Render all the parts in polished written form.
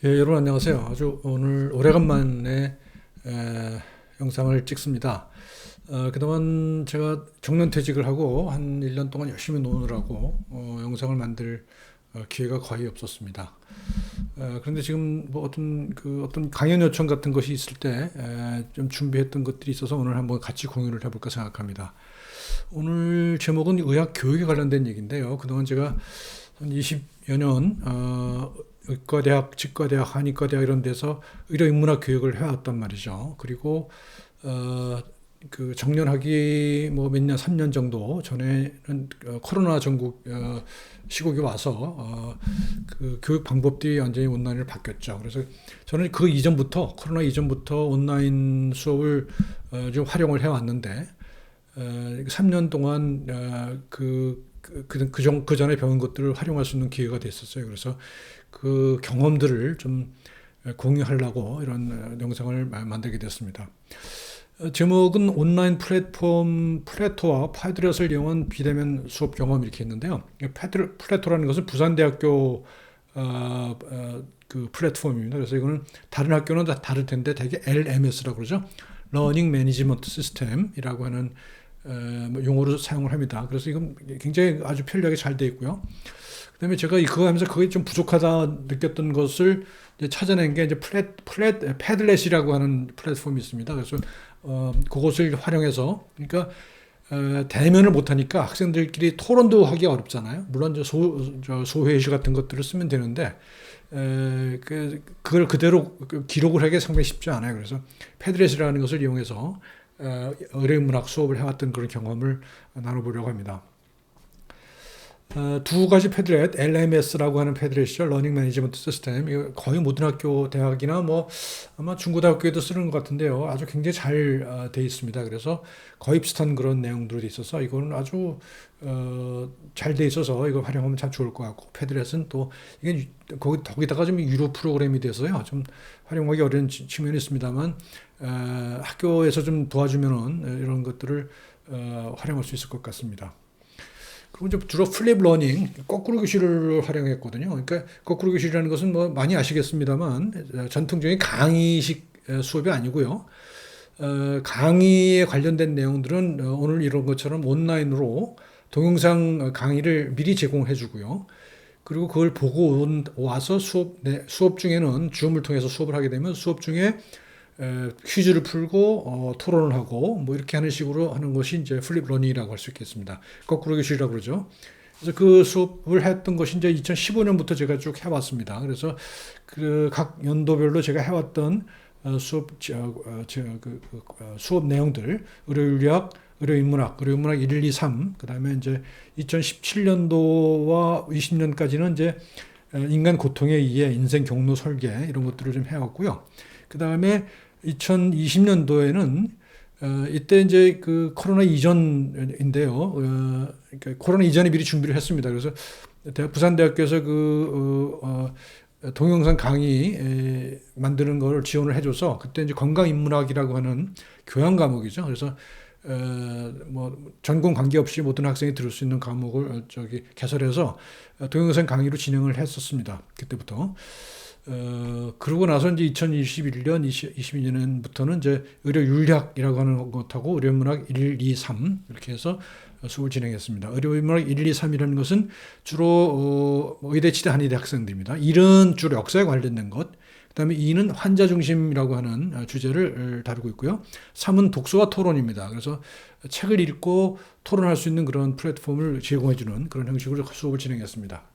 예, 여러분 안녕하세요. 아주 오늘 오래간만에 영상을 찍습니다. 그동안 제가 정년퇴직을 하고 한 1년 동안 열심히 노느라고 영상을 만들 기회가 거의 없었습니다. 그런데 지금 뭐 어떤 강연 요청 같은 것이 있을 때 좀 준비했던 것들이 있어서 오늘 한번 같이 공유를 해볼까 생각합니다. 오늘 제목은 의학 교육에 관련된 얘기인데요. 그동안 제가 한 20여 년 의과대학, 치과대학, 한의과대학 이런 데서 의료인문학 교육을 해왔단 말이죠. 그리고 그 정년하기 뭐 몇 년, 3년 정도 전에는 코로나 전국 시국이 와서 그 교육 방법들이 완전히 온라인으로 바뀌었죠. 그래서 저는 그 이전부터 코로나 이전부터 온라인 수업을 좀 활용을 해왔는데 3년 동안 그 전에 배운 것들을 활용할 수 있는 기회가 됐었어요. 그래서 그 경험들을 좀 공유하려고 이런 영상을 만들게 됐습니다. 제목은 온라인 플랫폼 플래토와 파드렛을 이용한 비대면 수업 경험 이렇게 했는데요. 플래토라는 것은 부산대학교 그 플랫폼입니다. 그래서 이거는 다른 학교는 다 다를 텐데 되게 LMS라고 그러죠. 러닝 매니지먼트 시스템이라고 하는 용어로 사용을 합니다. 그래서 이건 굉장히 아주 편리하게 잘 되어 있고요. 그다음에 제가 그거 하면서 그게 좀 부족하다 느꼈던 것을 이제 찾아낸 게 이제 패들렛이라고 하는 플랫폼이 있습니다. 그래서 그것을 활용해서 그러니까 대면을 못 하니까 학생들끼리 토론도 하기 어렵잖아요. 물론 소회시 같은 것들을 쓰면 되는데 그걸 그대로 기록을 하기 상당히 쉽지 않아요. 그래서 패들렛이라는 것을 이용해서 의료인문학 수업을 해왔던 그런 경험을 나눠보려고 합니다. 두 가지 패들렛, LMS라고 하는 패들렛이죠. 러닝 매니지먼트 시스템. 이거 거의 모든 학교, 대학이나 뭐 아마 중고등학교에도 쓰는 것 같은데요. 아주 굉장히 잘 돼 있습니다. 그래서 거의 비슷한 그런 내용들이 있어서 이거는 아주 잘 돼 있어서 이거 활용하면 참 좋을 것 같고 패들렛은 또 이게 거기다가 좀 유료 프로그램이 돼서요. 좀 활용하기 어려운 측면이 있습니다만 학교에서 좀 도와주면은 이런 것들을 활용할 수 있을 것 같습니다. 그리고 이제 주로 플립 러닝, 거꾸로 교실을 활용했거든요. 그러니까 거꾸로 교실이라는 것은 뭐 많이 아시겠습니다만 전통적인 강의식 수업이 아니고요. 강의에 관련된 내용들은 오늘 이런 것처럼 온라인으로 동영상 강의를 미리 제공해 주고요. 그리고 그걸 보고 와서 수업 중에는 줌을 통해서 수업을 하게 되면 수업 중에 퀴즈를 풀고 토론을 하고 뭐 이렇게 하는 식으로 하는 것이 이제 플립 러닝이라고 할 수 있겠습니다. 거꾸로 교실이라고 그러죠. 그래서 그 수업을 했던 것이 이제 2015년부터 제가 쭉 해왔습니다. 그래서 그 각 연도별로 제가 해왔던 수업 내용들, 의료인문학, 의료인문학 1, 2, 3, 그 다음에 이제 2017년도와 20년까지는 이제 인간 고통에 의해 인생 경로 설계 이런 것들을 좀 해왔고요. 그 다음에 2020년도에는 이때 이제 그 코로나 이전인데요. 그러니까 코로나 이전에 미리 준비를 했습니다. 그래서 부산대학교에서 동영상 강의 만드는 걸 지원을 해줘서 그때 이제 건강인문학이라고 하는 교양 과목이죠. 그래서 뭐 전공 관계없이 모든 학생이 들을 수 있는 과목을 개설해서 동영상 강의로 진행을 했었습니다. 그때부터. 그러고 나서 이제 2021년, 22년부터는 이제 의료윤리학이라고 하는 것하고 의료인문학 1, 2, 3 이렇게 해서 수업을 진행했습니다. 의료인문학 1, 2, 3이라는 것은 주로 의대, 치대, 한의대 학생들입니다. 1은 주로 역사에 관련된 것, 그 다음에 2는 환자 중심이라고 하는 주제를 다루고 있고요. 3은 독서와 토론입니다. 그래서 책을 읽고 토론할 수 있는 그런 플랫폼을 제공해주는 그런 형식으로 수업을 진행했습니다.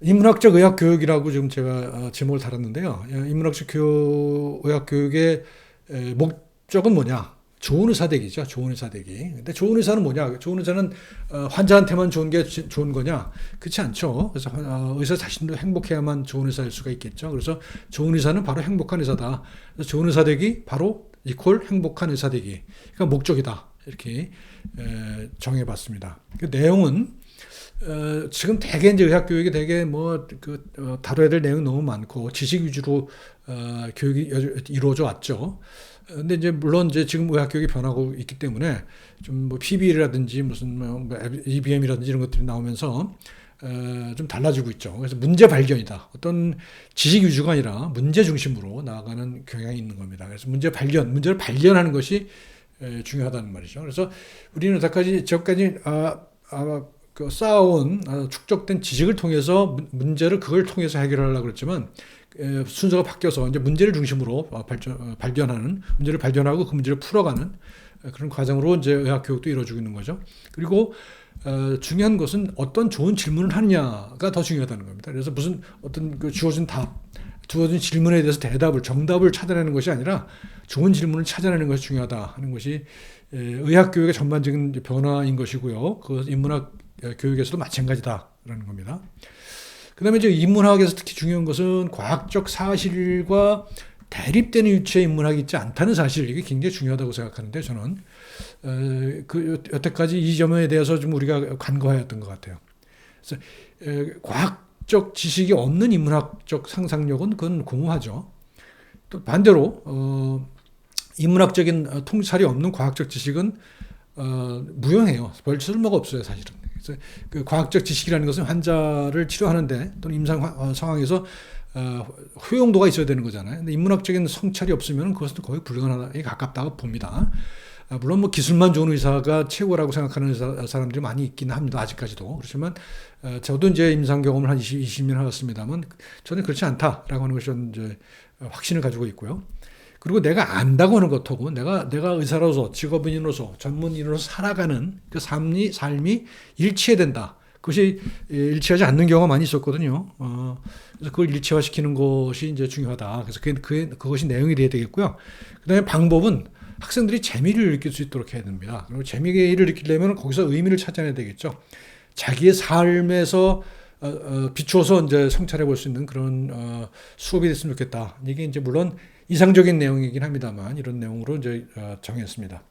인문학적 의학 교육이라고 지금 제가 제목을 달았는데요. 인문학적 의학 교육의 목적은 뭐냐? 좋은 의사 되기죠. 좋은 의사 되기. 근데 좋은 의사는 뭐냐? 좋은 의사는 환자한테만 좋은 게 좋은 거냐? 그렇지 않죠. 그래서 의사 자신도 행복해야만 좋은 의사일 수가 있겠죠. 그래서 좋은 의사는 바로 행복한 의사다. 그래서 좋은 의사 되기 바로 이퀄 행복한 의사 되기. 그러니까 목적이다. 이렇게 정해봤습니다. 그 내용은 지금 대개 이제 의학 교육이 되게 다뤄야 될 내용이 너무 많고 지식 위주로 교육이 이루어져 왔죠. 근데 이제 물론 이제 지금 의학 교육이 변하고 있기 때문에 좀 뭐 PB라든지 무슨 EBM이라든지 이런 것들이 나오면서 좀 달라지고 있죠. 그래서 문제 발견이다. 어떤 지식 위주가 아니라 문제 중심으로 나아가는 경향이 있는 겁니다. 그래서 문제를 발견하는 것이 중요하다는 말이죠. 그래서 우리는 지금까지 그 쌓아온 축적된 지식을 통해서 문제를 그걸 통해서 해결하려고 그랬지만 순서가 바뀌어서 이제 문제를 중심으로 발견하는 문제를 발견하고 그 문제를 풀어가는 그런 과정으로 이제 의학 교육도 이루어지고 있는 거죠. 그리고 중요한 것은 어떤 좋은 질문을 하느냐가 더 중요하다는 겁니다. 그래서 무슨 어떤 그 주어진 질문에 대해서 정답을 찾아내는 것이 아니라 좋은 질문을 찾아내는 것이 중요하다 하는 것이 의학 교육의 전반적인 변화인 것이고요. 그 인문학 교육에서도 마찬가지다라는 겁니다. 그다음에 이제 인문학에서 특히 중요한 것은 과학적 사실과 대립되는 위치에 인문학이 있지 않다는 사실, 이게 굉장히 중요하다고 생각하는데 저는 여태까지 이 점에 대해서 좀 우리가 간과하였던 것 같아요. 그래서 과학적 지식이 없는 인문학적 상상력은 그건 공허하죠. 또 반대로 인문학적인 통찰이 없는 과학적 지식은 무용해요. 별 쓸모가 없어요, 사실은. 그래서 그 과학적 지식이라는 것은 환자를 치료하는데 또는 임상 상황에서 효용도가 있어야 되는 거잖아요. 근데 인문학적인 성찰이 없으면 그것은 거의 불가능에 가깝다고 봅니다. 물론 뭐 기술만 좋은 의사가 최고라고 생각하는 사람들이 많이 있긴 합니다. 아직까지도. 그렇지만 저도 이제 임상 경험을 한 20년 해왔습니다만 저는 그렇지 않다라고 하는 것이 이제 확신을 가지고 있고요. 그리고 내가 안다고 하는 것하고 내가 의사로서 직업인으로서 전문인으로서 살아가는 그 삶이 일치해야 된다. 그것이 일치하지 않는 경우가 많이 있었거든요. 그래서 그걸 일치화시키는 것이 이제 중요하다. 그래서 그것이 내용이 돼야 되겠고요. 그다음에 방법은 학생들이 재미를 느낄 수 있도록 해야 됩니다. 그리고 재미를 느끼려면 거기서 의미를 찾아내야 되겠죠. 자기의 삶에서 비추어서 이제 성찰해 볼 수 있는 그런 수업이 됐으면 좋겠다. 이게 이제 물론 이상적인 내용이긴 합니다만 이런 내용으로 이제 정했습니다.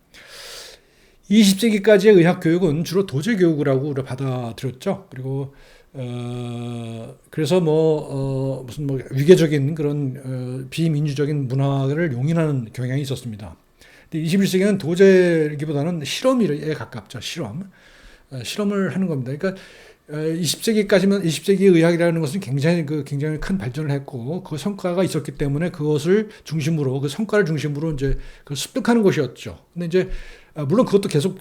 20세기까지의 의학 교육은 주로 도제 교육이라고 우리가 받아들였죠. 그리고 그래서 무슨 위계적인 그런 비민주적인 문화를 용인하는 경향이 있었습니다. 근데 21세기는 도제기보다는 실험에 가깝죠. 실험을 하는 겁니다. 그러니까 20세기 의학이라는 것은 굉장히 큰 발전을 했고 그 성과가 있었기 때문에 그 성과를 중심으로 이제 그 습득하는 것이었죠. 근데 이제 물론 그것도 계속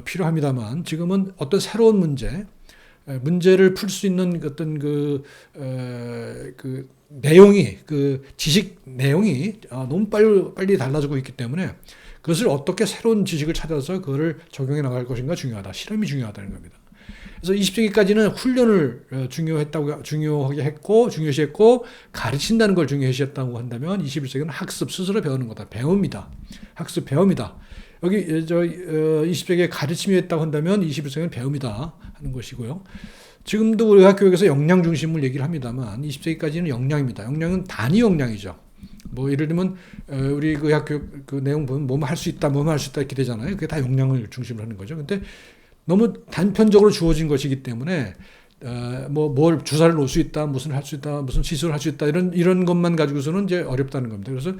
필요합니다만 지금은 어떤 새로운 문제를 풀 수 있는 어떤 그 내용이 지식 내용이 너무 빨리 달라지고 있기 때문에 그것을 어떻게 새로운 지식을 찾아서 그거를 적용해 나갈 것인가 중요하다. 실험이 중요하다는 겁니다. 그래서 20세기까지는 훈련을 중요하게 했고 중요시했고 가르친다는 걸 중요시했다고 한다면 21세기는 학습 스스로 배우는 거다. 배웁니다. 학습 배웁니다. 여기 20세기에 가르침이 했다고 한다면 21세기는 배움이다 하는 것이고요. 지금도 우리 의학교육에서 역량 중심을 얘기를 합니다만 20세기까지는 역량입니다. 역량은 단위 역량이죠. 예를 들면 우리 그 의학교육 그 내용 보면 뭐뭐 할 수 있다 이렇게 되잖아요. 그게 다 역량을 중심으로 하는 거죠. 근데 너무 단편적으로 주어진 것이기 때문에 뭘 주사를 놓을 수 있다, 무슨 할 수 있다, 무슨 시술을 할 수 있다 이런 것만 가지고서는 이제 어렵다는 겁니다. 그래서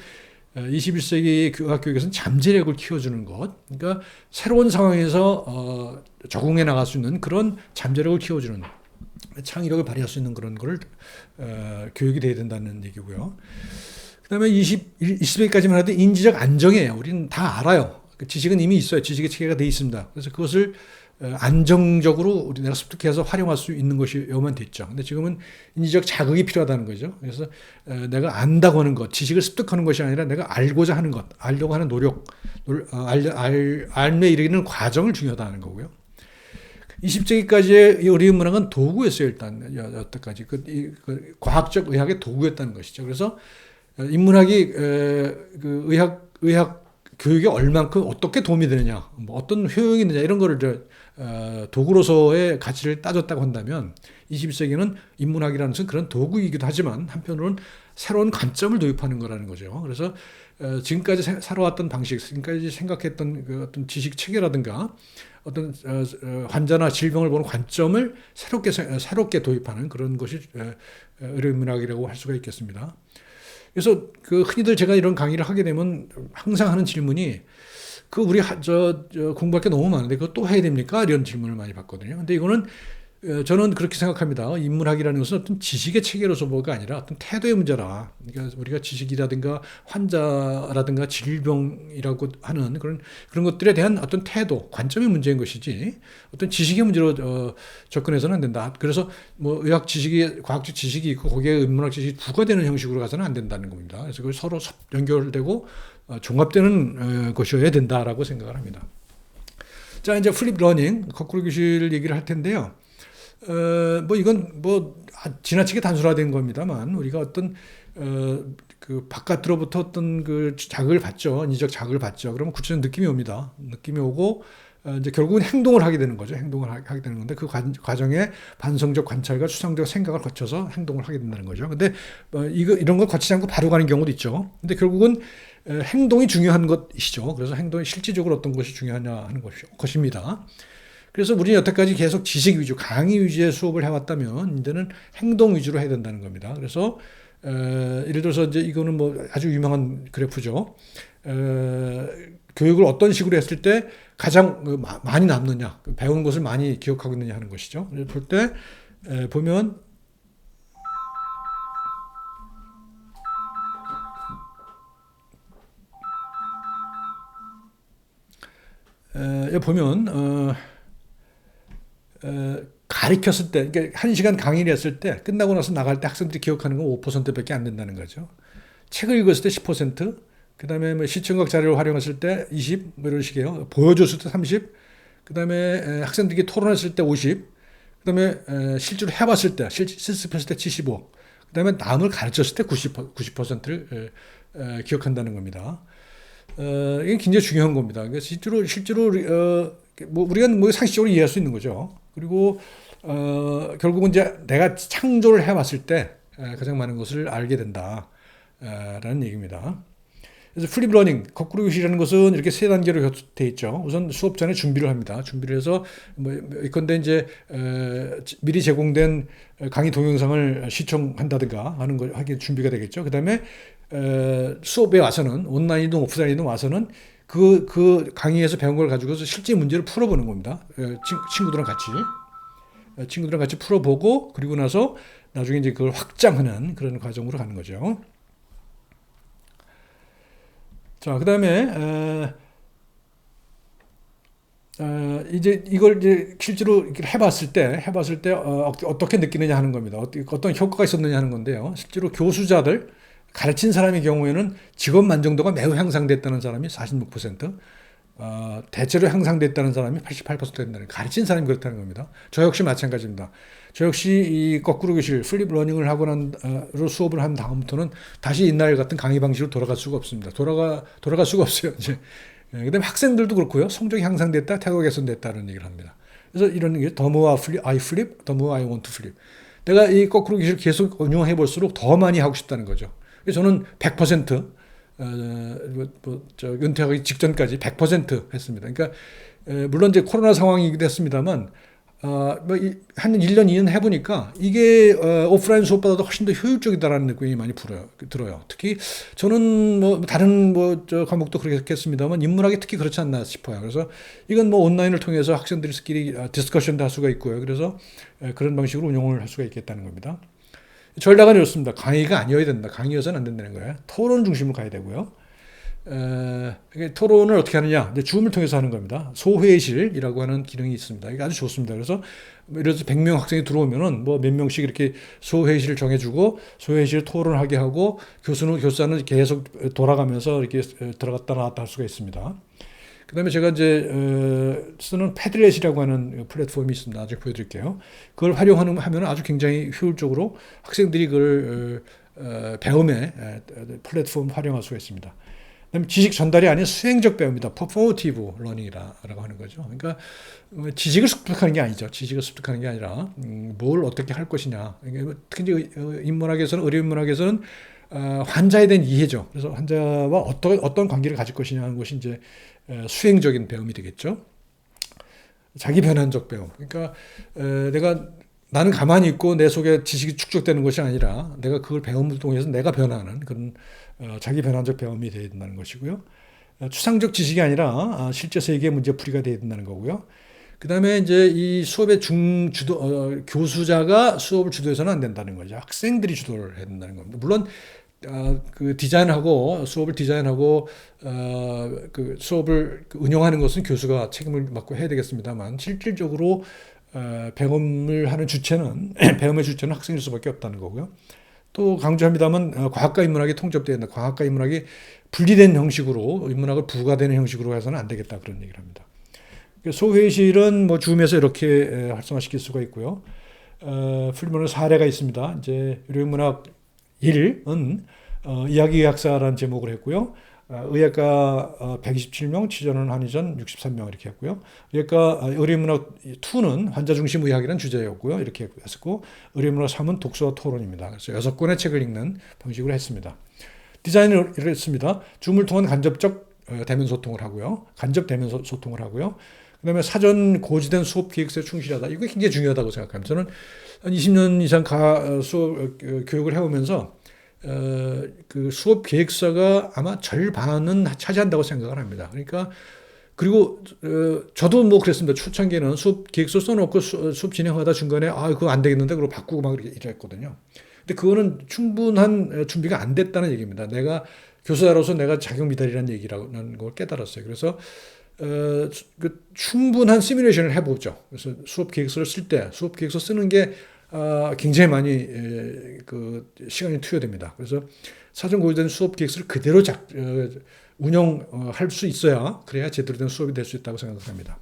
21세기 의학교육에서는 잠재력을 키워주는 것, 그러니까 새로운 상황에서 적응해 나갈 수 있는 그런 잠재력을 키워주는 창의력을 발휘할 수 있는 그런 거를 교육이 돼야 된다는 얘기고요. 그다음에 20세기까지만 해도 인지적 안정이에요. 우리는 다 알아요. 지식은 이미 있어요. 지식의 체계가 돼 있습니다. 그래서 그것을 안정적으로 내가 습득해서 활용할 수 있는 것이어야만 됐죠. 근데 지금은 인지적 자극이 필요하다는 거죠. 그래서 내가 안다고 하는 것, 지식을 습득하는 것이 아니라 내가 알고자 하는 것, 알려고 하는 노력, 알매 이르는 과정을 중요하다는 거고요. 20세기까지의 의료 문학은 도구였어요. 일단 여태까지 과학적 의학의 도구였다는 것이죠. 그래서 인문학이 그 의학 교육에 얼만큼 어떻게 도움이 되느냐, 어떤 효용이 있느냐 이런 거를 도구로서의 가치를 따졌다고 한다면 21세기는 인문학이라는 것은 그런 도구이기도 하지만 한편으로는 새로운 관점을 도입하는 거라는 거죠. 그래서 지금까지 살아왔던 방식, 지금까지 생각했던 그 어떤 지식 체계라든가 어떤 환자나 질병을 보는 관점을 새롭게 도입하는 그런 것이 의료인문학이라고 할 수가 있겠습니다. 그래서 흔히들 제가 이런 강의를 하게 되면 항상 하는 질문이 우리 공부할 게 너무 많은데 그거 또 해야 됩니까? 이런 질문을 많이 받거든요. 근데 이거는 저는 그렇게 생각합니다. 인문학이라는 것은 어떤 지식의 체계로서 뭐가 아니라 어떤 태도의 문제라. 그러니까 우리가 지식이라든가 환자라든가 질병이라고 하는 그런 것들에 대한 어떤 태도, 관점의 문제인 것이지 어떤 지식의 문제로 접근해서는 안 된다. 그래서 뭐 의학 지식이, 과학적 지식이 있고 거기에 인문학 지식이 부과되는 형식으로 가서는 안 된다는 겁니다. 그래서 그걸 서로 연결되고 종합되는 것이어야 된다라고 생각을 합니다. 자, 이제 플립 러닝, 거꾸로 교실 얘기를 할 텐데요. 뭐 이건 뭐 지나치게 단순화된 겁니다만 우리가 어떤 그 바깥으로부터 어떤 그 자극을 받죠. 인지적 자극을 받죠. 그러면 구체적 느낌이 옵니다. 느낌이 오고 이제 결국은 행동을 하게 되는 거죠. 행동을 하게 되는 건데 그 과정에 반성적 관찰과 추상적 생각을 거쳐서 행동을 하게 된다는 거죠. 근데 이런 걸 거치지 않고 바로 가는 경우도 있죠. 근데 결국은 행동이 중요한 것이죠. 그래서 행동이 실질적으로 어떤 것이 중요하냐 하는 것입니다. 그래서 우리는 여태까지 계속 지식 위주, 강의 위주의 수업을 해왔다면 이제는 행동 위주로 해야 된다는 겁니다. 그래서 예를 들어서 이제 이거는 뭐 아주 유명한 그래프죠. 교육을 어떤 식으로 했을 때 가장 많이 남느냐, 배운 것을 많이 기억하고 있느냐 하는 것이죠. 볼 때 보면 보면 가르쳤을 때, 그러니까 1시간 강의를 했을 때 끝나고 나서 나갈 때 학생들이 기억하는 건 5%밖에 안 된다는 거죠. 책을 읽었을 때 10%, 그 다음에 뭐 시청각 자료를 활용했을 때 20, 뭐 이런 식이에요. 보여줬을 때 30, 그 다음에 학생들이 토론했을 때 50, 그 다음에 실제로 해봤을 때, 실습했을 때 75, 그 다음에 남을 가르쳤을 때 90%를 기억한다는 겁니다. 이게 굉장히 중요한 겁니다. 그러니까 실제로 뭐 우리가 뭐 상식적으로 이해할 수 있는 거죠. 그리고 결국은 이제 내가 창조를 해봤을 때 가장 많은 것을 알게 된다라는 얘기입니다. 그래서 플립 러닝, 거꾸로 교실이라는 것은 이렇게 세 단계로 되어 있죠. 우선 수업 전에 준비를 합니다. 준비를 해서 이건데 이제 미리 제공된 강의 동영상을 시청한다든가 하는 걸 하게 준비가 되겠죠. 그다음에 수업에 와서는 온라인이든 오프라인이든 와서는 그 강의에서 배운 걸 가지고서 실제 문제를 풀어보는 겁니다. 친구들이랑 같이 풀어보고 그리고 나서 나중에 이제 그걸 확장하는 그런 과정으로 가는 거죠. 자, 그 다음에 이제 이걸 이제 실제로 해봤을 때 어떻게 느끼느냐 하는 겁니다. 어떤 효과가 있었느냐 하는 건데요. 실제로 교수자들 가르친 사람의 경우에는 직업 만족도가 매우 향상됐다는 사람이 46%, 대체로 향상됐다는 사람이 88% 된다는, 가르친 사람이 그렇다는 겁니다. 저 역시 마찬가지입니다. 저 역시 이 거꾸로 교실, 플립 러닝을 하고 로 수업을 한 다음부터는 다시 옛날 같은 강의 방식으로 돌아갈 수가 없습니다. 돌아갈 수가 없어요, 이제. 그다음에 학생들도 그렇고요. 성적이 향상됐다, 태도가 개선됐다는 얘기를 합니다. 그래서 이런 게 the more I flip, the more I want to flip. 내가 이 거꾸로 교실을 계속 응용해 볼수록 더 많이 하고 싶다는 거죠. 그래서 저는 100%, 은퇴하기 직전까지 100% 했습니다. 그러니까, 물론 이제 코로나 상황이기도 했습니다만, 한 1년, 2년 해보니까 이게, 오프라인 수업보다도 훨씬 더 효율적이다라는 느낌이 많이 들어요. 특히 저는 뭐, 다른 과목도 그렇겠습니다만, 인문학이 특히 그렇지 않나 싶어요. 그래서 이건 뭐 온라인을 통해서 학생들끼리 디스커션도 할 수가 있고요. 그래서 그런 방식으로 운영을 할 수가 있겠다는 겁니다. 전략은 이렇습니다. 강의가 아니어야 된다. 강의여서는 안 된다는 거예요. 토론 중심으로 가야 되고요. 토론을 어떻게 하느냐? 이제 줌을 통해서 하는 겁니다. 소회의실이라고 하는 기능이 있습니다. 이게 아주 좋습니다. 그래서 예를 들어서 100명 학생이 들어오면은 뭐 몇 명씩 이렇게 소회의실을 정해주고 소회의실 토론하게 하고 교사는 계속 돌아가면서 이렇게 들어갔다 나왔다 할 수가 있습니다. 그 다음에 제가 이제 쓰는 패들렛이라고 하는 플랫폼이 있습니다. 나중에 보여드릴게요. 그걸 활용하면 아주 굉장히 효율적으로 학생들이 그걸 배움의 플랫폼 활용할 수가 있습니다. 그다음에 지식 전달이 아닌 수행적 배움이다. 퍼포머티브 러닝이라고 하는 거죠. 그러니까 지식을 습득하는 게 아니죠. 지식을 습득하는 게 아니라 뭘 어떻게 할 것이냐. 특히 이제 인문학에서는, 의료인문학에서는 환자에 대한 이해죠. 그래서 환자와 어떤 관계를 가질 것이냐 하는 것이 이제 수행적인 배움이 되겠죠. 자기 변환적 배움. 그러니까 나는 가만히 있고 내 속에 지식이 축적되는 것이 아니라 내가 그걸 배움을 통해서 내가 변화하는 그런 자기 변환적 배움이 되어야 된다는 것이고요. 추상적 지식이 아니라 실제 세계의 문제풀이가 되어야 된다는 거고요. 그다음에 이제 이 수업의 교수자가 수업을 주도해서는 안 된다는 거죠. 학생들이 주도를 해야 된다는 겁니다. 물론 그 디자인하고 수업을 디자인하고 그 수업을 운영하는 것은 교수가 책임을 맡고 해야 되겠습니다만 실질적으로 배움을 하는 주체는 배움의 주체는 학생일 수밖에 없다는 거고요. 또 강조합니다만 과학과 인문학이 통접돼야 된다. 과학과 인문학이 분리된 형식으로 인문학을 부가되는 형식으로 해서는 안 되겠다 그런 얘기를 합니다. 소회실은 뭐 줌에서 이렇게 활성화시킬 수가 있고요. 풀리면 사례가 있습니다. 이제 의료인문학 1은 이야기의학사라는 제목을 했고요. 의학과 127명, 치전은 한의전 63명 이렇게 했고요. 의학과 의료인문학 2는 환자 중심 의학이라는 주제였고요. 이렇게 했었고 의료인문학 3은 독서와 토론입니다. 그래서 6권의 책을 읽는 방식으로 했습니다. 디자인을 했습니다. 줌을 통한 간접적 대면 소통을 하고요. 간접 대면 소통을 하고요. 그다음에 사전 고지된 수업 계획서에 충실하다. 이거 굉장히 중요하다고 생각합니다. 저는 한 20년 이상 수업 교육을 해오면서 그 수업 계획서가 아마 절반은 차지한다고 생각을 합니다. 그러니까 그리고 저도 뭐 그랬습니다. 초창기에는 수업 계획서 써놓고 수업 진행하다 중간에 그거 안 되겠는데 그러고 바꾸고 막 이렇게 이랬거든요. 근데 그거는 충분한 준비가 안 됐다는 얘기입니다. 내가 교사로서 내가 자격 미달이라는 얘기라는 걸 깨달았어요. 그래서 그 충분한 시뮬레이션을 해보죠. 그래서 수업 계획서를 쓸 때 수업 계획서 쓰는 게 굉장히 많이 그 시간이 투여됩니다. 그래서 사전 고지된 수업 계획서를 그대로 운영할 수 있어야 그래야 제대로 된 수업이 될 수 있다고 생각합니다.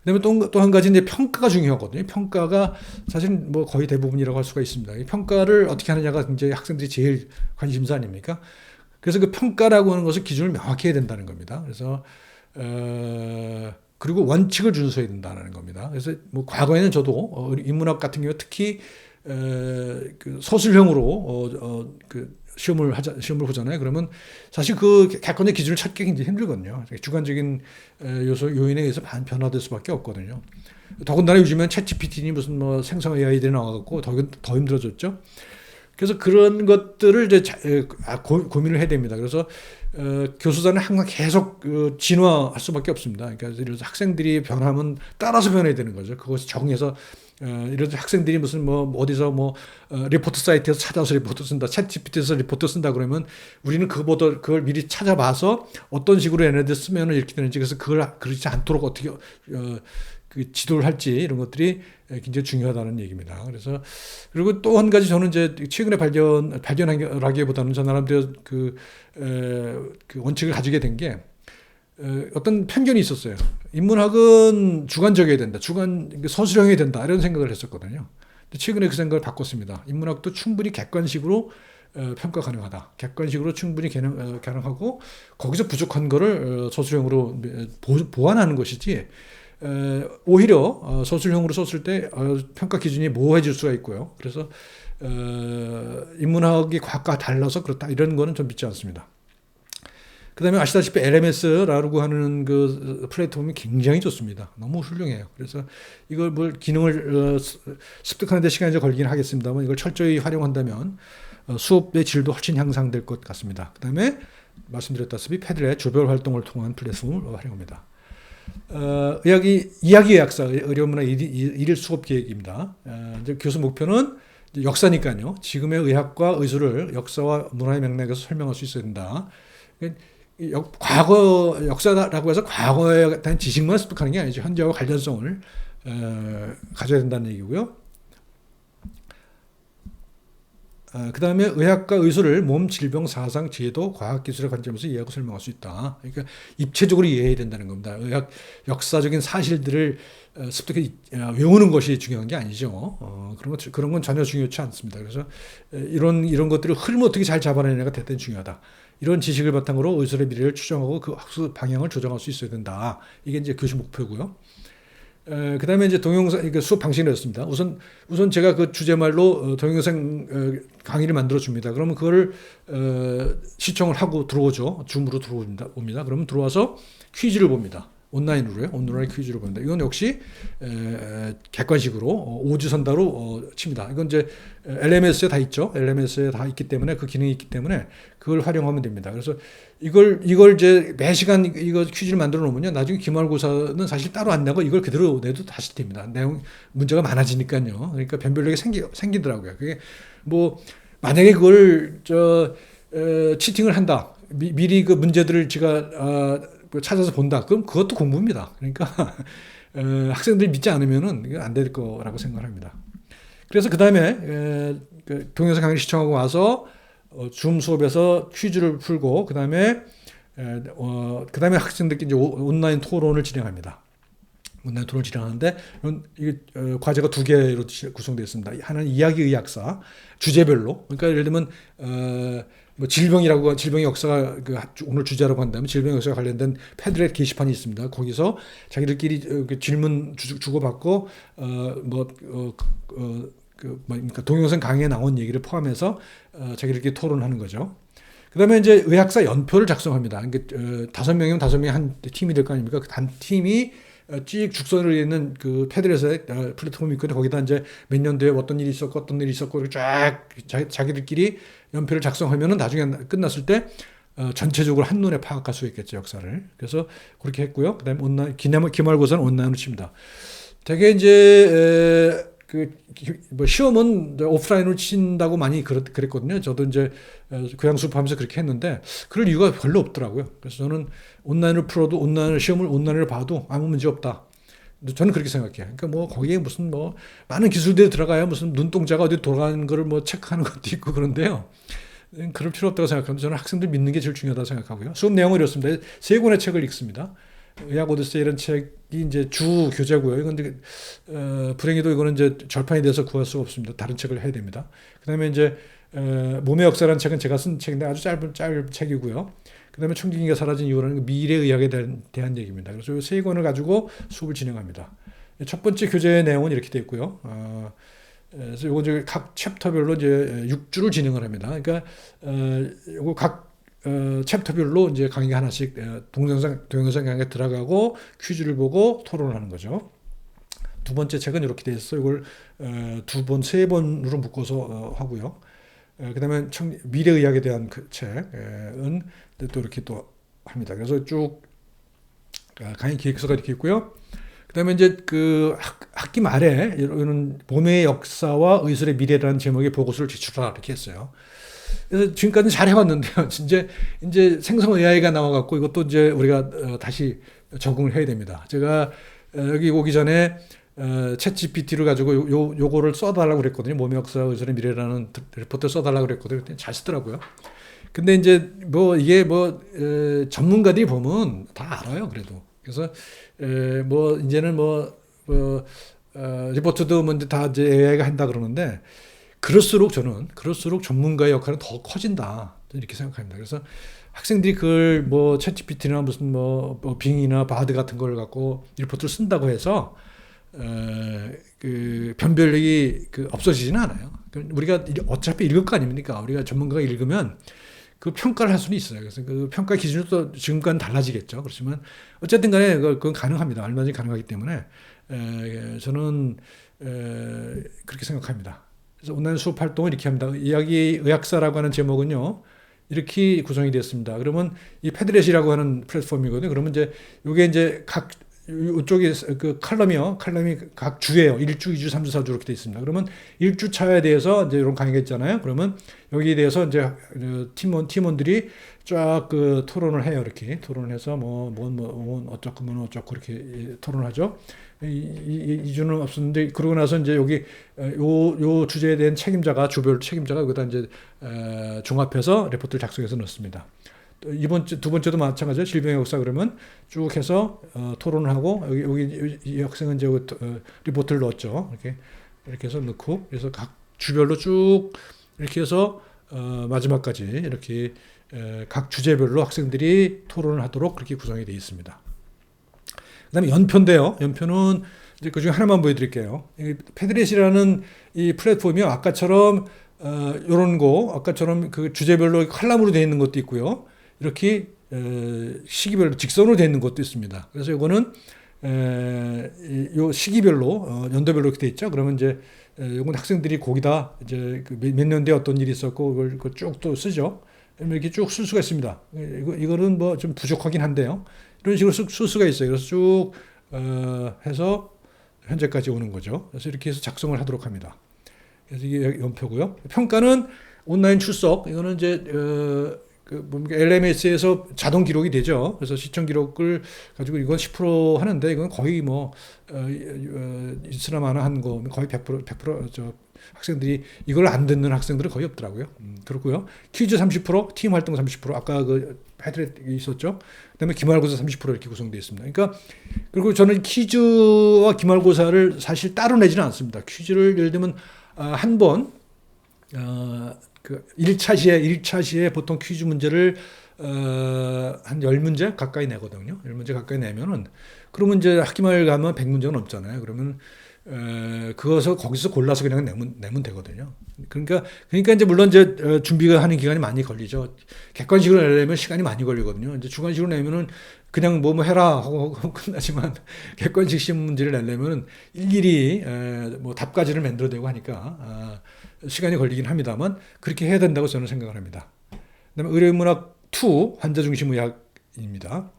그다음에 또 한 가지 이제 평가가 중요하거든요. 평가가 사실 뭐 거의 대부분이라고 할 수가 있습니다. 이 평가를 어떻게 하느냐가 이제 학생들이 제일 관심사 아닙니까? 그래서 그 평가라고 하는 것을 기준을 명확히 해야 된다는 겁니다. 그래서 그리고 원칙을 준수해야 된다는 겁니다. 그래서 뭐 과거에는 저도 인문학 같은 경우 특히 그 서술형으로 그 시험을 보잖아요. 그러면 사실 그 객관적 기준을 찾기 굉장히 힘들거든요. 주관적인 요인에 의해서 변화될 수밖에 없거든요. 더군다나 요즘엔 챗GPT니 무슨 뭐 생성 AI들이 나와갖고 더 힘들어졌죠. 그래서 그런 것들을 이제 고민을 해야 됩니다. 그래서 교수자는 항상 계속 진화할 수밖에 없습니다. 그러니까 학생들이 변하면 따라서 변해야 되는 거죠. 그것을 정해서 이런 학생들이 무슨 뭐 어디서 리포트 사이트에서 찾아서 리포트 쓴다, 챗GPT에서 리포트 쓴다 그러면 우리는 그걸 미리 찾아봐서 어떤 식으로 얘네들 쓰면 이렇게 되는지 그래서 그렇지 않도록 어떻게 그 지도를 할지 이런 것들이 굉장히 중요하다는 얘기입니다. 그래서 그리고 또 한 가지 저는 이제 최근에 발견하기보다는 저 나름대로 그 원칙을 가지게 된 게 어떤 편견이 있었어요. 인문학은 주관적이어야 된다. 서술형이어야 된다. 이런 생각을 했었거든요. 근데 최근에 그 생각을 바꿨습니다. 인문학도 충분히 객관식으로 평가 가능하다. 객관식으로 충분히 가능하고 거기서 부족한 거를 서술형으로 보완하는 것이지 오히려 서술형으로 썼을 때 평가 기준이 모호해질 수가 있고요. 그래서 인문학이 과학과 달라서 그렇다. 이런 거는 좀 믿지 않습니다. 그 다음에 아시다시피 LMS라고 하는 그 플랫폼이 굉장히 좋습니다. 너무 훌륭해요. 그래서 이걸 기능을 습득하는 데 시간이 좀 걸리긴 하겠습니다만 이걸 철저히 활용한다면 수업의 질도 훨씬 향상될 것 같습니다. 그 다음에 말씀드렸다시피 패들의 조별 활동을 통한 플랫폼을 활용합니다. 이야기의학사 의료문화 1일 수업 계획입니다. 이제 교수 목표는 역사니까요. 지금의 의학과 의술을 역사와 문화의 맥락에서 설명할 수 있어야 된다. 과거 역사라고 해서 과거에 대한 지식만 습득하는 게 아니죠. 현재와 관련성을 가져야 된다는 얘기고요. 그 다음에 의학과 의술을 몸, 질병, 사상, 제도, 과학기술의 관점에서 이해하고 설명할 수 있다. 그러니까 입체적으로 이해해야 된다는 겁니다. 역사적인 사실들을 습득해 외우는 것이 중요한 게 아니죠. 그런 건 전혀 중요치 않습니다. 그래서 이런 것들을 흐름을 어떻게 잘 잡아내느냐가 대단히 중요하다. 이런 지식을 바탕으로 의술의 미래를 추정하고 그 학술 방향을 조정할 수 있어야 된다. 이게 이제 교수 목표고요. 그 다음에 이제 동영상, 수업 방식이었습니다. 우선 제가 그 주제말로 동영상 강의를 만들어 줍니다. 그러면 그거를 시청을 하고 들어오죠. 줌으로 들어옵니다. 그러면 들어와서 퀴즈를 봅니다. 온라인으로요. 온라인 퀴즈로 본다. 이건 역시 객관식으로 오주선다로 칩니다. 이건 이제 LMS에 다 있죠. LMS에 다 있기 때문에 그 기능이 있기 때문에 그걸 활용하면 됩니다. 그래서 이걸 이제 매 시간 이거 퀴즈를 만들어 놓으면요. 나중에 기말고사는 사실 따로 안 내고 이걸 그대로 내도 다시 됩니다. 내용 문제가 많아지니까요. 그러니까 변별력이 생기더라고요. 그게 뭐 만약에 그걸 치팅을 한다. 미리 그 문제들을 제가 찾아서 본다. 그럼 그것도 공부입니다. 그러니까 학생들이 믿지 않으면은 안 될 거라고 생각합니다. 그래서 그 다음에 동영상 강의 시청하고 와서 줌 수업에서 퀴즈를 풀고 그 다음에 학생들끼리 이제 온라인 토론을 진행합니다. 온라인 토론을 진행하는데 이게 과제가 두 개로 구성되어 있습니다. 하나는 이야기의학사 주제별로. 그러니까 예를 들면 뭐 질병의 역사가 오늘 주제라고 한다면 질병의 역사가 관련된 패드렛 게시판이 있습니다. 거기서 자기들끼리 질문 주고받고 그러니까 동영상 강의에 나온 얘기를 포함해서 자기들끼리 토론하는 거죠. 그다음에 이제 의학사 연표를 작성합니다. 그러니까 5명이면 5명이 한 팀이 될 거 아닙니까? 한 팀이 쭉 죽선으로 있는 그 패드렛의 플랫폼이 있거든요. 거기다 이제 몇 년도에 어떤 일이 있었고 쫙 자기들끼리 연표를 작성하면은 나중에 끝났을 때 전체적으로 한눈에 파악할 수 있겠죠, 역사를. 그래서 그렇게 했고요. 그다음에 온라인 기말고사는 온라인으로 칩니다. 되게 이제 뭐 시험은 오프라인으로 친다고 많이 그랬거든요. 저도 이제 교양 수업하면서 그렇게 했는데 그럴 이유가 별로 없더라고요. 그래서 저는 온라인을 풀어도 시험을 온라인으로 봐도 아무 문제 없다. 저는 그렇게 생각해요. 그러니까 뭐 거기에 무슨 뭐 많은 기술들이 들어가야 무슨 눈동자가 어디 돌아가는 거를 뭐 체크하는 것도 있고 그런데요. 그럴 필요 없다고 생각합니다. 저는 학생들 믿는 게 제일 중요하다고 생각하고요. 수업 내용을 이렇습니다. 3권의 책을 읽습니다. 의학 오디세이 이런 책이 이제 주 교재고요. 이건 불행히도 이거는 이제 절판이 돼서 구할 수가 없습니다. 다른 책을 해야 됩니다. 그다음에 이제 몸의 역사라는 책은 제가 쓴 책인데 아주 짧은 책이고요. 그다음에 청진기가 사라진 이유라는 미래의학에 대한 얘기입니다. 그래서 이 3권을 가지고 수업을 진행합니다. 첫 번째 교재 내용은 이렇게 되어 있고요. 그래서 요거 이제 각 챕터별로 이제 6주를 진행을 합니다. 그러니까 요거 각 챕터별로 이제 강의가 하나씩 동영상 강의가 들어가고 퀴즈를 보고 토론을 하는 거죠. 두 번째 책은 이렇게 돼 있어요. 이걸 2번, 3번으로 묶어서 하고요. 그다음에 미래의학에 대한 그 책은 또 이렇게 또 합니다. 그래서 쭉 강의 기획서가 이렇게 있고요. 그다음에 이제 그 학기 말에 이런 몸의 역사와 의술의 미래라는 제목의 보고서를 제출하라 이렇게 했어요. 그래서 지금까지 잘 해왔는데요. 이제 생성 AI가 나와갖고 이것도 이제 우리가 다시 적응을 해야 됩니다. 제가 여기 오기 전에 챗 GPT를 가지고 요거를 써달라고 그랬거든요. 몸의 역사 의술의 미래라는 리포트를 써달라고 그랬거든요. 잘 쓰더라고요. 근데 이제 뭐 이게 전문가들이 보면 다 알아요. 그래도. 그래서 뭐 이제는 리포트도 먼저 다 이제 AI가 한다 그러는데 그럴수록 전문가의 역할은 더 커진다. 이렇게 생각합니다. 그래서 학생들이 그걸 뭐 챗GPT나 무슨 빙이나 바드 같은 걸 갖고 리포트를 쓴다고 해서 그 변별력이 없어지지는 않아요. 우리가 어차피 읽을 거 아닙니까? 우리가 전문가가 읽으면 그 평가를 할 수는 있어요. 그래서 그 평가 기준도 지금과는 달라지겠죠. 그렇지만 어쨌든 간에 그건 가능합니다. 얼마든지 가능하기 때문에 저는 그렇게 생각합니다. 그래서 온라인 수업 활동을 이렇게 합니다. 의학사라고 하는 제목은요. 이렇게 구성이 되었습니다. 그러면 이 패드렛이라고 하는 플랫폼이거든요. 그러면 이게 각 이쪽에 그 칼럼이 각 주예요. 1주, 2주, 3주, 4주 이렇게 되어 있습니다. 그러면 1주 차에 대해서 이제 이런 강의가 있잖아요. 그러면 여기에 대해서 이제 팀원들이 쫙 그 토론을 해요. 이렇게 토론을 해서 어쩌고 이렇게 토론하죠. 이 주는 없었는데 그러고 나서 이제 여기 요 주제에 대한 주별 책임자가 여기다 이제 종합해서 레포트를 작성해서 넣습니다. 두 번째도 마찬가지죠. 질병의 역사 그러면 쭉 해서 토론을 하고 여기 이 학생은 이제 리포트를 넣었죠. 이렇게 해서 넣고 그래서 각 주별로 쭉 이렇게 해서 마지막까지 이렇게 각 주제별로 학생들이 토론을 하도록 그렇게 구성이 되어 있습니다. 그다음에 연표인데요. 연표는 이제 그 중에 하나만 보여드릴게요. 패드렛이라는 이 플랫폼이 아까처럼 아까처럼 그 주제별로 칼럼으로 되어 있는 것도 있고요. 이렇게 시기별로 직선으로 되어 있는 것도 있습니다. 그래서 이거는 요 시기별로 연도별로 이렇게 돼 있죠. 그러면 이제 이건 학생들이 거기다 이제 몇 년대에 어떤 일이 있었고 이걸 쭉 또 쓰죠. 이렇게 쭉 쓸 수가 있습니다. 이거는 뭐 좀 부족하긴 한데요. 이런 식으로 쓸 수가 있어요. 그래서 쭉 해서 현재까지 오는 거죠. 그래서 이렇게 해서 작성을 하도록 합니다. 그래서 이게 연표고요. 평가는 온라인 출석. 이거는 이제 LMS에서 자동 기록이 되죠. 그래서 시청 기록을 가지고 이건 10% 하는데 이건 거의 뭐 있으나 마나 한 거 거의 100% 학생들이 이걸 안 듣는 학생들은 거의 없더라고요. 그렇고요. 퀴즈 30%, 팀 활동 30%, 아까 그 패드렛 있었죠. 그다음에 기말고사 30% 이렇게 구성되어 있습니다. 그러니까 그리고 저는 퀴즈와 기말고사를 사실 따로 내지는 않습니다. 퀴즈를 예를 들면 한 번 그 1차 시에 보통 퀴즈 문제를 한 10문제 가까이 내거든요. 10문제 가까이 내면은 그러면 이제 학기말 가면 100문제가 넘잖아요. 그러면 그것을 거기서 골라서 그냥 내면 되거든요. 그러니까 이제 물론 이제 준비가 하는 기간이 많이 걸리죠. 객관식으로 내려면 시간이 많이 걸리거든요. 이제 주관식으로 내면은 그냥 뭐 해라 하고 끝나지만 객관식 시험 문제를 내려면 일일이 뭐 답까지를 만들어내고 하니까 시간이 걸리긴 합니다만 그렇게 해야 된다고 저는 생각을 합니다. 그다음에 의료인문학 2 환자 중심 의학입니다.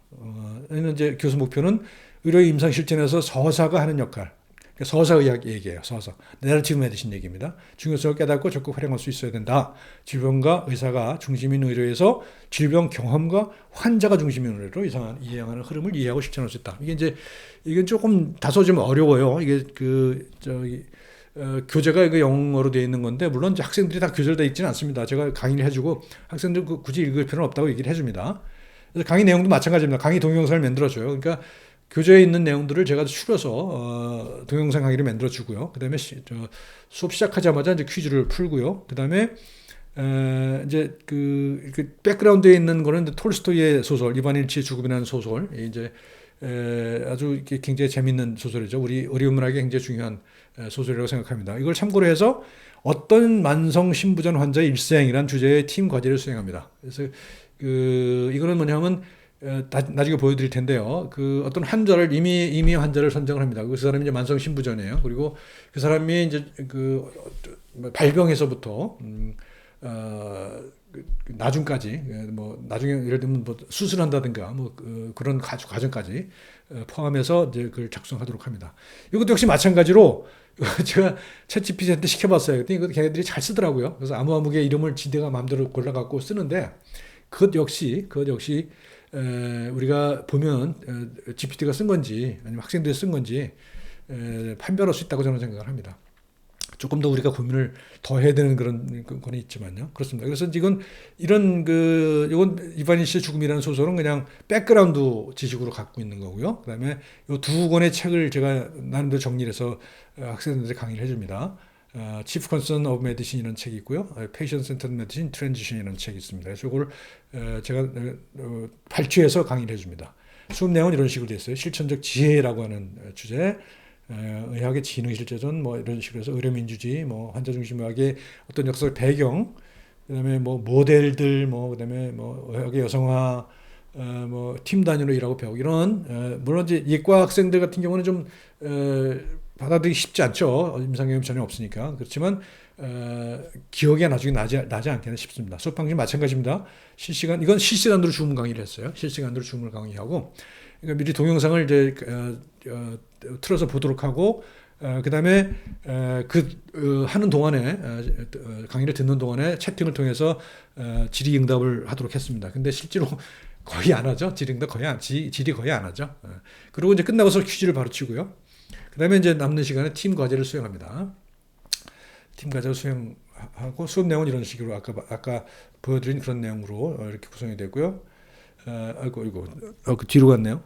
여기는 이제 교수 목표는 의료 임상 실전에서 서사가 하는 역할. 서사의학 얘기예요. 서사. 내러티브 메디신 얘기입니다. 중요성을 깨닫고 적극 활용할 수 있어야 된다. 질병과 의사가 중심인 의료에서 질병 경험과 환자가 중심인 의료로 이해하는 흐름을 이해하고 실천할 수 있다. 이게 조금 다소 좀 어려워요. 이게 교재가 이거 영어로 되어 있는 건데 물론 이제 학생들이 다 교재로 되어 있지는 않습니다. 제가 강의를 해주고 학생들 굳이 읽을 필요는 없다고 얘기를 해줍니다. 그래서 강의 내용도 마찬가지입니다. 강의 동영상을 만들어줘요. 그러니까 교재에 있는 내용들을 제가 추려서 동영상 강의를 만들어주고요. 그다음에 수업 시작하자마자 이제 퀴즈를 풀고요. 그다음에 이제 그 백그라운드에 있는 거는 톨스토이의 소설 이반일치의 죽음이라는 소설 이제 아주 굉장히 재밌는 소설이죠. 우리 의료문학에 굉장히 중요한 소설이라고 생각합니다. 이걸 참고로 해서 어떤 만성 신부전 환자의 일생이란 주제의 팀 과제를 수행합니다. 그래서 이거는 뭐냐면 나중에 보여드릴 텐데요. 어떤 환자를 이미 환자를 선정을 합니다. 그 사람이 이제 만성 신부전이에요. 그리고 그 사람이 이제 발병에서부터 나중까지 뭐 나중에 예를 들면 뭐 수술한다든가 뭐 그런 과정까지 포함해서 이제 그걸 작성하도록 합니다. 이것도 역시 마찬가지로 제가 챗GPT한테 시켜봤어요. 그랬더니 이거 걔네들이 잘 쓰더라고요. 그래서 아무개 이름을 지대가 마음대로 골라갖고 쓰는데 그것 역시 우리가 보면 GPT가 쓴 건지 아니면 학생들이 쓴 건지 판별할 수 있다고 저는 생각을 합니다. 조금 더 우리가 고민을 더 해야 되는 그런 건 있지만요. 그렇습니다. 그래서 이건 이반일치의 죽음이라는 소설은 그냥 백그라운드 지식으로 갖고 있는 거고요. 그다음에 이 두 권의 책을 제가 나름대로 정리해서 학생들한테 강의를 해줍니다. Chief Concern of Medicine이라는 책이 있고요. Patient Centered Medicine Transition이라는 책이 있습니다. 그래서 이걸 제가 발췌해서 강의를 해줍니다. 수업 내용은 이런 식으로 되어 있어요. 실천적 지혜라고 하는 주제, 의학의 진의 실제전 뭐 이런 식으로 해서 의료민주주의, 뭐 환자 중심 의학의 어떤 역사적 배경, 그다음에 뭐 모델들, 뭐 그다음에 뭐 의학의 여성화, 뭐 팀 단위로 일하고 배우고 이런 물론 이제 예과 학생들 같은 경우는 좀 받아들이기 쉽지 않죠. 임상 경험 전혀 없으니까. 그렇지만 기억이 나중에 나지 않겠나 싶습니다. 수업 방식 마찬가지입니다. 이건 실시간으로 줌 강의를 했어요. 실시간으로 줌을 강의하고 그러니까 미리 동영상을 이제 틀어서 보도록 하고 그다음에 하는 동안에 강의를 듣는 동안에 채팅을 통해서 질의응답을 하도록 했습니다. 근데 실제로 거의 안 하죠. 질의응답 질의 거의 안 하죠. 그리고 이제 끝나고서 퀴즈를 바로 치고요. 그다음에 이제 남는 시간에 팀 과제를 수행합니다. 팀 과제를 수행하고 수업 내용은 이런 식으로 아까 보여드린 그런 내용으로 이렇게 구성이 되고요. 아이고 뒤로 갔네요.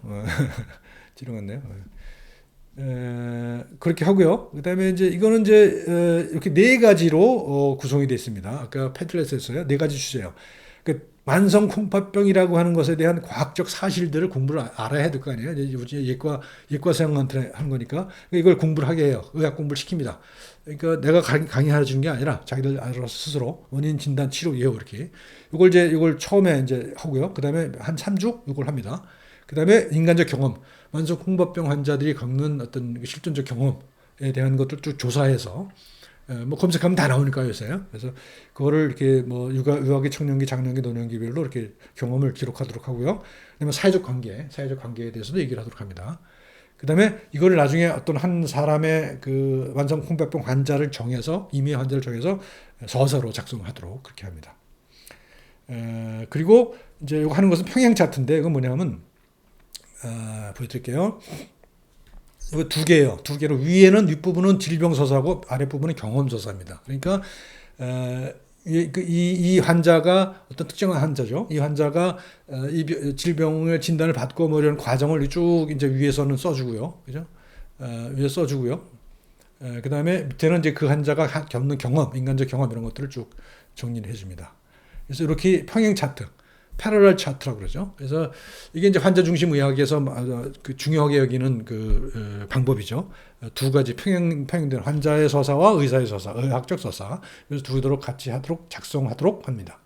뒤로 갔네요. 그렇게 하고요. 그다음에 이제 이거는 이제 이렇게 네 가지로 구성이 되어 있습니다. 아까 패틀렛에서요. 네 가지 주제요. 그 만성 콩팥병이라고 하는 것에 대한 과학적 사실들을 공부를 알아야 될 거 아니에요. 이제 예과생한테 하는 거니까 이걸 공부를 하게 해요. 의학 공부를 시킵니다. 그러니까 내가 강의해 주는 게 아니라 자기들 알아서 스스로 원인 진단 치료 예후 이렇게 이걸 처음에 이제 하고요. 그다음에 한 3주 이걸 합니다. 그다음에 인간적 경험, 만성 콩팥병 환자들이 겪는 어떤 실존적 경험에 대한 것들 쭉 조사해서 뭐 검색하면 다 나오니까요, 요새. 그래서 그거를 이렇게 뭐 유아기, 청년기, 장년기, 노년기별로 이렇게 경험을 기록하도록 하고요. 그다음에 사회적 관계에 대해서도 얘기를 하도록 합니다. 그다음에 이거를 나중에 어떤 한 사람의 그 만성 콩팥병 환자를 정해서 임의 환자를 정해서 서서로 작성하도록 그렇게 합니다. 그리고 이제 이거 하는 것은 평행 차트인데 이건 뭐냐면 보여드릴게요. 이거 두 개예요. 두 개로 위에는 윗부분은 질병서사고 아랫부분은 경험서사입니다. 그러니까 이 환자가 어떤 특정한 환자죠. 이 환자가 이 질병을 진단을 받고 뭐 이런 과정을 쭉 이제 위에서는 써주고요. 그죠? 위에 써주고요. 그 다음에 밑에는 이제 그 환자가 겪는 경험, 인간적 경험 이런 것들을 쭉 정리를 해줍니다. 그래서 이렇게 평행 차트, 패러럴 차트라고 그러죠. 그래서 이게 이제 환자 중심 의학에서 그 중요하게 여기는 그 방법이죠. 두 가지 평행된 환자의 서사와 의사의 서사, 의학적 서사. 그래서 두 개를 같이 하도록 작성하도록 합니다.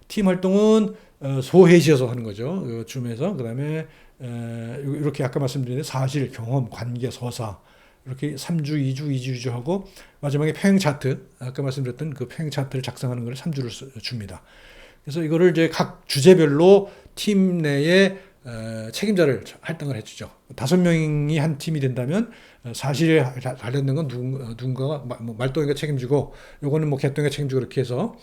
팀 활동은 소회지에서 하는 거죠. 줌에서. 그다음에 이렇게 아까 말씀드린 사실, 경험, 관계, 서사 이렇게 3주, 2주, 2주, 2주 하고 마지막에 평행 차트, 아까 말씀드렸던 그 평행 차트를 작성하는 걸 3주를 줍니다. 그래서 이거를 이제 각 주제별로 팀 내에 책임자를 할당을 해주죠. 5명이 한 팀이 된다면 사실에 관련된 건 누군가가 말동이가 책임지고 요거는 뭐 개동이가 책임지고 이렇게 해서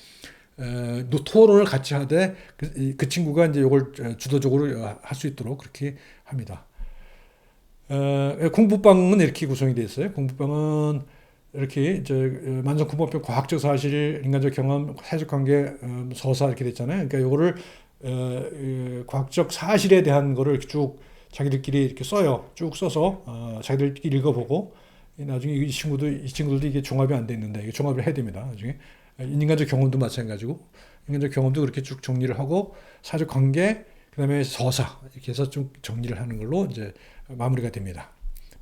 토론을 같이 하되 그 친구가 이제 요걸 주도적으로 할 수 있도록 그렇게 합니다. 공부방은 이렇게 구성이 되어 있어요. 공부방은 이렇게 이제 만성 콩팥병 과학적 사실, 인간적 경험, 사회적 관계, 서사 이렇게 됐잖아요. 그러니까 요거를 과학적 사실에 대한 거를 쭉 자기들끼리 이렇게 써요. 쭉 써서 자기들끼리 읽어보고 나중에 이 친구들도 이게 종합이 안 돼 있는데 이게 종합을 해야 됩니다. 나중에 인간적 경험도 마찬가지고 인간적 경험도 그렇게 쭉 정리를 하고 사회적 관계, 그다음에 서사 이렇게 해서 좀 정리를 하는 걸로 이제 마무리가 됩니다.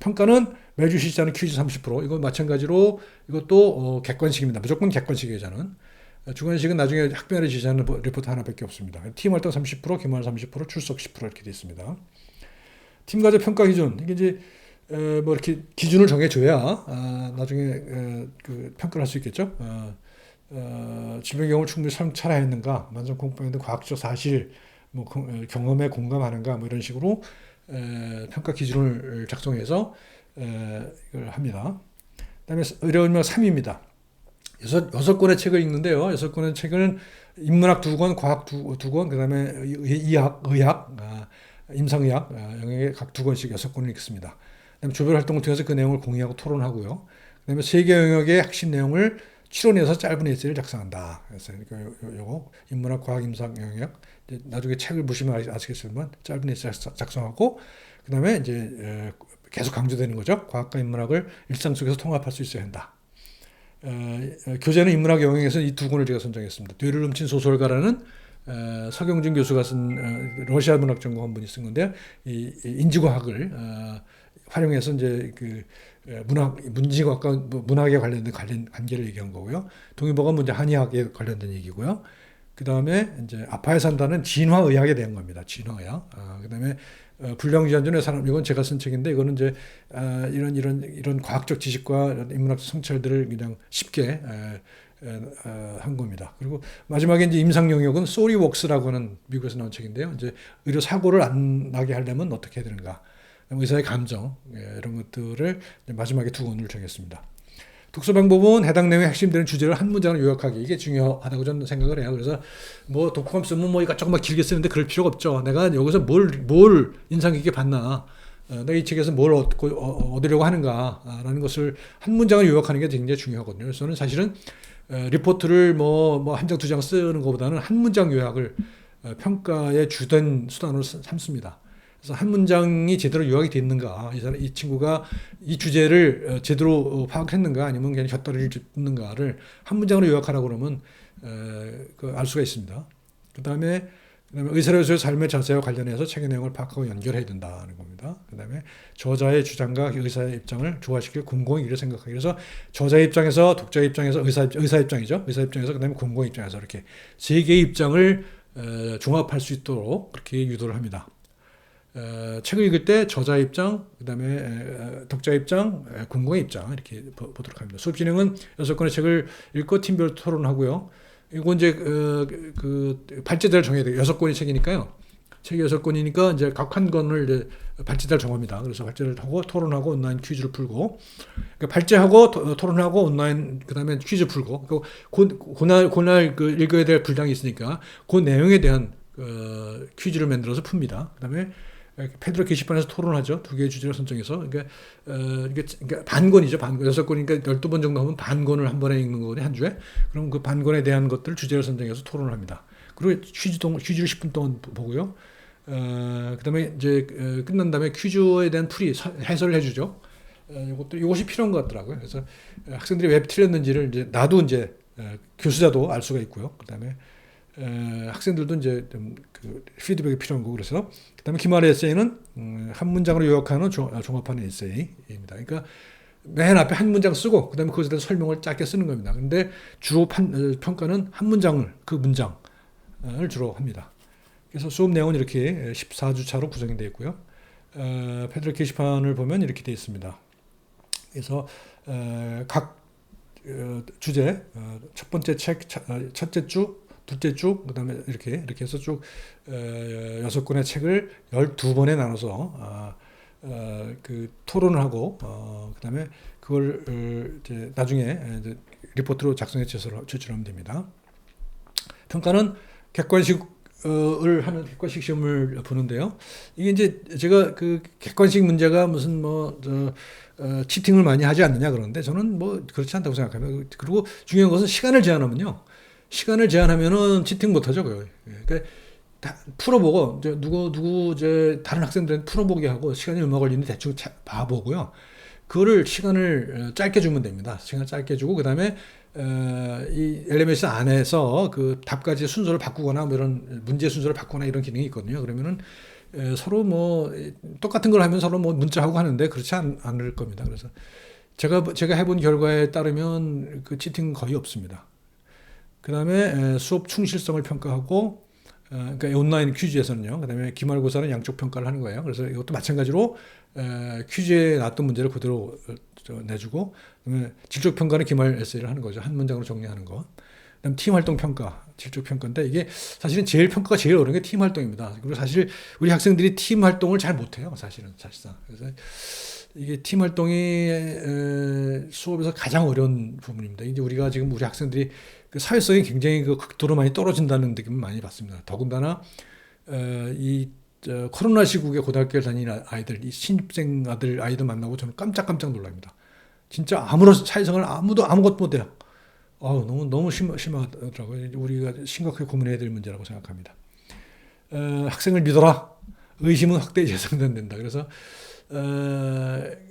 평가는 매주 실시하는 퀴즈 30%. 이거 마찬가지로 이것도 객관식입니다. 무조건 객관식이잖아는. 주관식은 나중에 학별에 지시하는 리포트 하나밖에 없습니다. 팀 활동 30%, 기말 30%, 출석 10% 이렇게 되어 있습니다. 팀 과제 평가 기준. 이게 이제 뭐 이렇게 기준을 정해줘야 나중에 그 평가를 할 수 있겠죠. 질병 경험을 충분히 참찰하였는가, 만성 콩팥병의 과학적 사실, 뭐 경험에 공감하는가, 뭐 이런 식으로 평가 기준을 작성해서 이걸 합니다. 그다음에 의료인명 3입니다. 6권의 책을 읽는데요. 6권의 책은 인문학 2권, 과학 2권, 그다음에 의학, 임상의학 영역의 각 2권씩 6권을 읽습니다. 그다음에 조별 활동을 통해서 그 내용을 공유하고 토론하고요. 그다음에 3개 영역의 핵심 내용을 추론해서 짧은 에세이를 작성한다. 그래서 요거 인문학, 과학, 임상 영역 나중에 책을 보시면 아시겠지만 짧은 에세이 작성하고 그다음에 이제 계속 강조되는 거죠. 과학과 인문학을 일상 속에서 통합할 수 있어야 한다. 교재는 인문학 영역에서 이 2권을 제가 선정했습니다. 뇌를 훔친 소설가라는 서경준 교수가 쓴 러시아 문학 전공한 분이 쓴 건데요. 이 인지과학을 활용해서 이제 그 문지과학과 문학에 관련된 관계를 얘기한 거고요. 동의보가 문제 한의학에 관련된 얘기고요. 그 다음에 이제 아파에 산다는 진화의학에 대한 겁니다. 진화의학. 그 다음에 불량주의한전의 사람, 이건 제가 쓴 책인데 이거는 이제 이런 과학적 지식과 인문학 성찰들을 그냥 쉽게 한 겁니다. 그리고 마지막에 이제 임상 영역은 소리웍스라고 하는 미국에서 나온 책인데요. 이제 의료 사고를 안 나게 하려면 어떻게 해야 되는가? 의사의 감정 이런 것들을 마지막에 2권을 정했습니다. 독서 방법은 해당 내용의 핵심되는 주제를 한 문장으로 요약하기, 이게 중요하다고 저는 생각을 해요. 그래서 뭐 독후감 쓰면 뭐 이것저것 막 길게 쓰는데 그럴 필요가 없죠. 내가 여기서 뭘 인상 깊게 봤나, 내가 이 책에서 뭘 얻으려고 하는가라는 것을 한 문장을 요약하는 게 굉장히 중요하거든요. 그래서 저는 사실은 리포트를 뭐 한 장 두 장 쓰는 것보다는 한 문장 요약을 평가의 주된 수단으로 삼습니다. 그래서 한 문장이 제대로 요약이 됐는가, 이 친구가 이 주제를 제대로 파악했는가, 아니면 그냥 곁다리를 짚는가를 한 문장으로 요약하라고 그러면 알 수가 있습니다. 그다음에 의사로서의 삶의 자세와 관련해서 책의 내용을 파악하고 연결해야 된다는 겁니다. 그다음에 저자의 주장과 의사의 입장을 조화시킬 공공의 일을 생각하기. 그래서 저자의 입장에서, 독자의 입장에서, 의사 입장이죠. 의사 입장에서, 그다음에 공공의 입장에서 이렇게 세 개의 입장을 종합할 수 있도록 그렇게 유도를 합니다. 책을 읽을 때 저자의 입장, 그다음에 독자의 입장, 공공의 입장 이렇게 보도록 합니다. 수업 진행은 6권의 책을 읽고 팀별로 토론하고요. 이거 이제 그 발제대를 정해야 돼요. 6권의 책이니까요. 책이 6권이니까 이제 각 한 권을 이제 발제대를 정합니다. 그래서 발제를 하고 토론하고 온라인 퀴즈를 풀고, 그러니까 발제하고 토론하고 온라인 그다음에 퀴즈 풀고, 그날 그 읽어야 될 분량이 있으니까 그 내용에 대한 퀴즈를 만들어서 풉니다. 그다음에 페드로 게시판에서 토론하죠. 2개의 주제를 선정해서. 이게 반권이죠. 반권. 6권이니까 12번 정도 하면 반권을 한 번에 읽는 거거든요. 한 주에. 그럼 그 반권에 대한 것들을 주제를 선정해서 토론을 합니다. 그리고 퀴즈를 10분 동안 보고요. 그다음에 이제 끝난 다음에 퀴즈에 대한 해설을 해주죠. 이것이 필요한 것 같더라고요. 그래서 학생들이 왜 틀렸는지를 이제 나도 이제 교수자도 알 수가 있고요. 그다음에 학생들도 이제 좀 그 피드백이 필요한 거고. 그래서 그다음에 기말의 에세이는 한 문장으로 요약하는 종합하는 에세이입니다. 그러니까 맨 앞에 한 문장 쓰고 그다음에 그것에 대해서 설명을 짧게 쓰는 겁니다. 근데 주로 평가는 한 문장을, 그 문장을 주로 합니다. 그래서 수업 내용은 이렇게 14주차로 구성이 되어 있고요. 페드로 게시판을 보면 이렇게 되어 있습니다. 그래서 각 주제, 첫 번째 책, 첫째 주, 둘째 주, 그다음에 이렇게 해서 쭉 6권의 책을 12번에 나눠서 그 토론을 하고, 그다음에 그걸 이제 나중에 이제 리포트로 작성해 제출하면 됩니다. 평가는 객관식을 하는 객관식 시험을 보는데요. 이게 이제 제가 그 객관식 문제가 무슨 치팅을 많이 하지 않느냐 그러는데, 저는 뭐 그렇지 않다고 생각합니다. 그리고 중요한 것은 시간을 제한하면요. 시간을 제한하면은 치팅 못 하죠, 그거. 그러니까 다 풀어보고, 이제 누구 이제 다른 학생들은 풀어보게 하고 시간이 얼마 걸리는지 대충 봐보고요. 그거를 시간을 짧게 주면 됩니다. 시간 짧게 주고, 그 다음에 이 LMS 안에서 그 답까지 순서를 바꾸거나 뭐 이런 문제 순서를 바꾸거나 이런 기능이 있거든요. 그러면은 서로 뭐 똑같은 걸 하면 서로 뭐 문자하고 하는데 그렇지 않을 겁니다. 그래서 제가 해본 결과에 따르면 그 치팅 거의 없습니다. 그 다음에 수업 충실성을 평가하고, 그러니까 온라인 퀴즈에서는요. 그 다음에 기말고사는 양쪽 평가를 하는 거예요. 그래서 이것도 마찬가지로 퀴즈에 나왔던 문제를 그대로 내주고, 그다음에 질적 평가는 기말 에세이를 하는 거죠. 한 문장으로 정리하는 거. 그다음 팀 활동 평가, 질적 평가인데 이게 사실은 평가가 제일 어려운 게 팀 활동입니다. 그리고 사실 우리 학생들이 팀 활동을 잘 못해요. 사실상. 그래서 이게 팀 활동이 수업에서 가장 어려운 부분입니다. 이제 우리가 지금 우리 학생들이 그 사회성이 굉장히 그 극도로 많이 떨어진다는 느낌을 많이 받습니다. 더군다나 이 코로나 시국에 고등학교를 다니는 아이들, 이 신입생 아이들 만나고 저는 깜짝 놀랍니다. 진짜 아무런 사회생활 아무것도 못해요. 너무 심하더라고요. 우리가 심각하게 고민해야 될 문제라고 생각합니다. 학생을 믿어라. 의심은 확대 재생된다. 그래서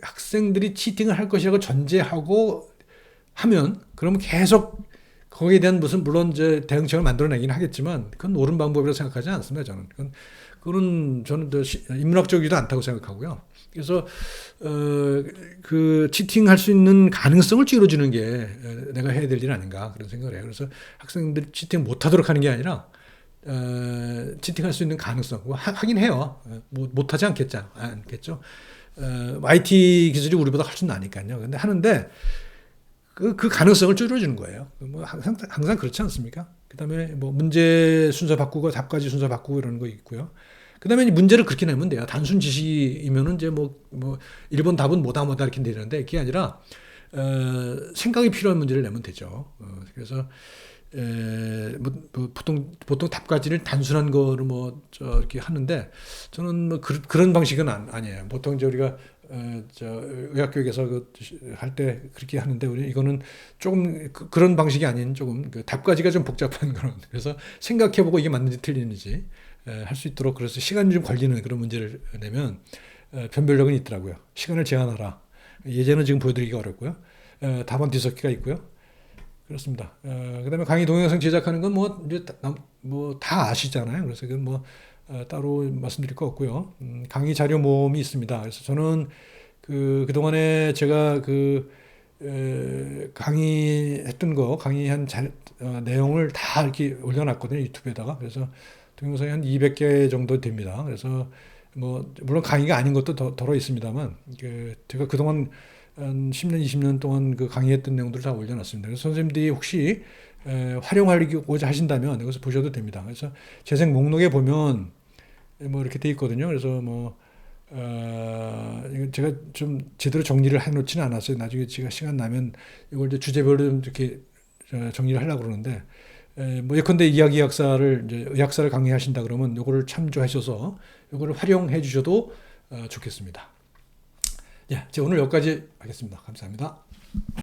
학생들이 치팅을 할 것이라고 전제하고 하면, 그러면 계속 거기에 대한 물론 이제 대응책을 만들어내긴 하겠지만 그건 옳은 방법이라고 생각하지 않습니다. 저는 인문학적이지도 않다고 생각하고요. 그래서 그 치팅할 수 있는 가능성을 줄여주는 게 내가 해야 될 일 아닌가 그런 생각을 해요. 그래서 학생들이 치팅 못하도록 하는 게 아니라 치팅할 수 있는 가능성 하긴 해요. 못하지 않겠죠. IT 기술이 우리보다 훨씬 나니까요. 근데 하는데 그 가능성을 줄여주는 거예요. 뭐 항상 그렇지 않습니까? 그다음에 뭐 문제 순서 바꾸고 답까지 순서 바꾸고 이러는 거 있고요. 그다음에 문제를 그렇게 내면 돼요. 단순 지식이면은 이제 뭐 1번 답은 뭐다 이렇게 되는데, 그게 아니라 생각이 필요한 문제를 내면 되죠. 그래서 보통 답까지를 단순한 거를 이렇게 하는데, 저는 뭐 그런 방식은 아니에요. 보통 이제 우리가 의학교육에서 할 때 그렇게 하는데, 이거는 조금 그런 방식이 아닌 조금 그 답까지가 좀 복잡한 그런, 그래서 생각해보고 이게 맞는지 틀리는지 할 수 있도록, 그래서 시간이 좀 걸리는 그런 문제를 내면 변별력은 있더라고요. 시간을 제한하라. 예제는 지금 보여드리기가 어렵고요. 답안 뒤섞기가 있고요. 그렇습니다. 그다음에 강의 동영상 제작하는 건 이제 뭐 다 아시잖아요. 그래서 그뭐 따로 말씀드릴 거 없고요. 강의 자료 모음이 있습니다. 그래서 저는 그동안에 제가 강의했던 거, 강의한 내용을 다 이렇게 올려놨거든요. 유튜브에다가. 그래서 동영상이 한 200개 정도 됩니다. 그래서 뭐, 물론 강의가 아닌 것도 덜어 있습니다만, 제가 그동안 한 10년, 20년 동안 강의했던 내용들을 다 올려놨습니다. 그래서 선생님들이 혹시 활용하고자 하신다면 이것을 보셔도 됩니다. 그래서 재생 목록에 보면 뭐 이렇게 돼 있거든요. 그래서 이거 제가 좀 제대로 정리를 해놓지는 않았어요. 나중에 제가 시간 나면 이걸 이제 주제별로 좀 이렇게 정리를 하려고 그러는데, 뭐 예컨대 이야기학사를 이제 의학사를 강의하신다 그러면 이거를 참조하셔서 이거를 활용해 주셔도 좋겠습니다. 예, 제가 오늘 여기까지 하겠습니다. 감사합니다.